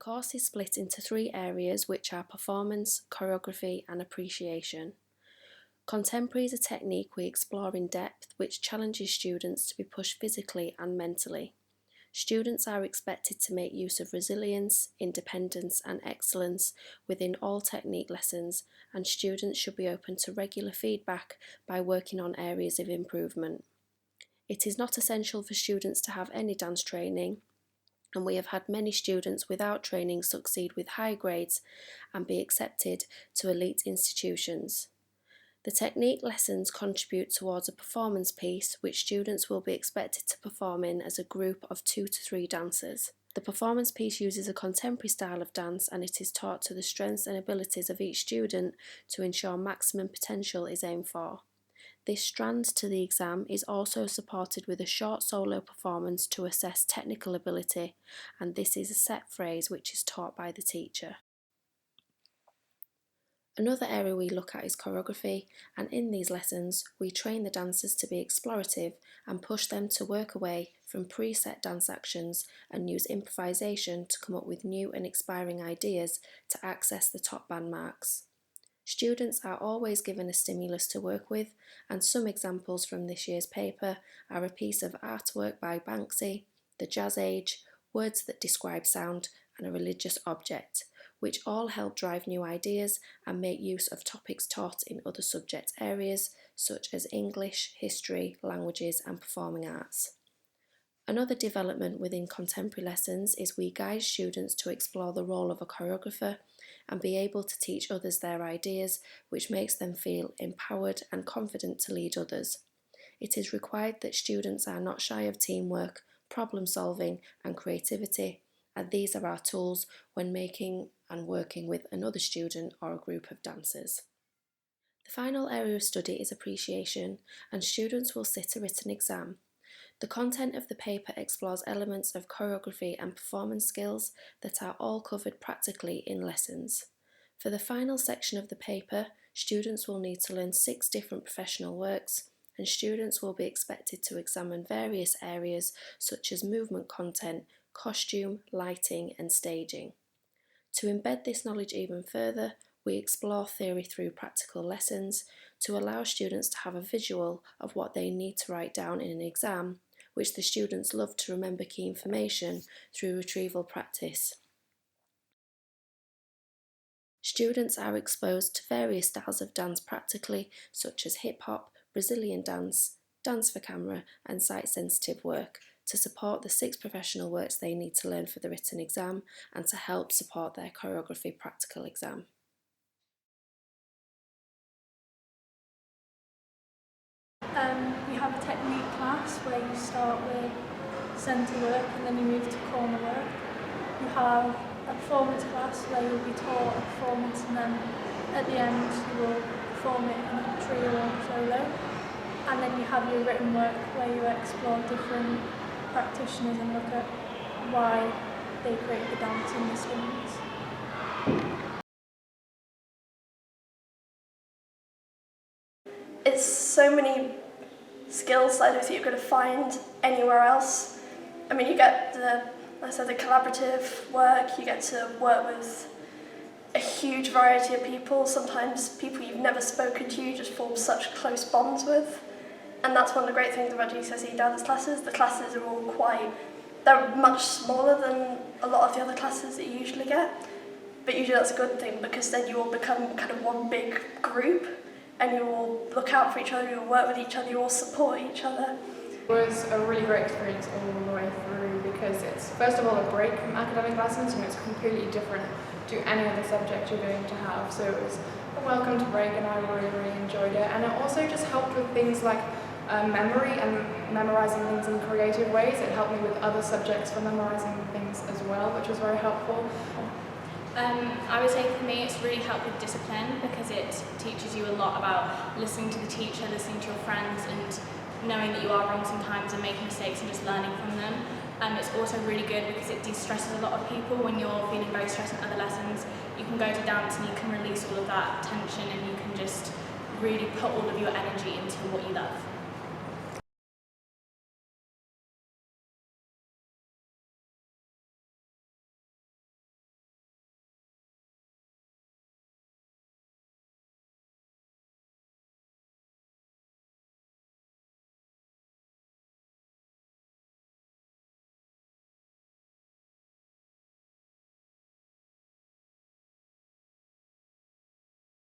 course is split into 3 areas, which are performance, choreography and appreciation. Contemporary is a technique we explore in depth, which challenges students to be pushed physically and mentally. Students are expected to make use of resilience, independence and excellence within all technique lessons, and students should be open to regular feedback by working on areas of improvement. It is not essential for students to have any dance training, and we have had many students without training succeed with high grades and be accepted to elite institutions. The technique lessons contribute towards a performance piece which students will be expected to perform in as a group of 2 to 3 dancers. The performance piece uses a contemporary style of dance, and it is taught to the strengths and abilities of each student to ensure maximum potential is aimed for. This strand to the exam is also supported with a short solo performance to assess technical ability, and this is a set phrase which is taught by the teacher. Another area we look at is choreography, and in these lessons we train the dancers to be explorative and push them to work away from preset dance actions and use improvisation to come up with new and inspiring ideas to access the top band marks. Students are always given a stimulus to work with, and some examples from this year's paper are a piece of artwork by Banksy, the Jazz Age, words that describe sound, and a religious object, which all help drive new ideas and make use of topics taught in other subject areas such as English, history, languages and performing arts. Another development within contemporary lessons is we guide students to explore the role of a choreographer and be able to teach others their ideas, which makes them feel empowered and confident to lead others. It is required that students are not shy of teamwork, problem solving and creativity, and these are our tools when making and working with another student or a group of dancers. The final area of study is appreciation, and students will sit a written exam. The content of the paper explores elements of choreography and performance skills that are all covered practically in lessons. For the final section of the paper, students will need to learn 6 different professional works, and students will be expected to examine various areas such as movement content, costume, lighting and staging. To embed this knowledge even further, we explore theory through practical lessons to allow students to have a visual of what they need to write down in an exam, which the students love to remember key information through retrieval practice. Students are exposed to various styles of dance practically, such as hip-hop, Brazilian dance, dance for camera and sight-sensitive work, to support the 6 professional works they need to learn for the written exam and to help support their choreography practical exam. We have a technique class where you start with centre work and then you move to corner work. You have a performance class where you'll be taught a performance and then at the end you will perform it in a trio or solo. And then you have your written work where you explore different practitioners and look at why they create the dance in the students. It's so many skills that I don't think you're going to find anywhere else. I mean, you get the collaborative work, you get to work with a huge variety of people, sometimes people you've never spoken to, you just form such close bonds with. And that's one of the great things about GCSE dance classes. The classes are all they're much smaller than a lot of the other classes that you usually get. But usually that's a good thing because then you all become kind of one big group and you all look out for each other, you all work with each other, you all support each other. It was a really great experience all the way through because it's first of all a break from academic lessons and it's completely different to any other subject you're going to have. So it was a welcome to break and I really enjoyed it. And it also just helped with things like memory and memorising things in creative ways. It helped me with other subjects for memorising things as well, which was very helpful. I would say for me it's really helped with discipline because it teaches you a lot about listening to the teacher, listening to your friends and knowing that you are wrong sometimes and making mistakes and just learning from them. It's also really good because it de-stresses a lot of people when you're feeling very stressed in other lessons. You can go to dance and you can release all of that tension and you can just really put all of your energy into what you love.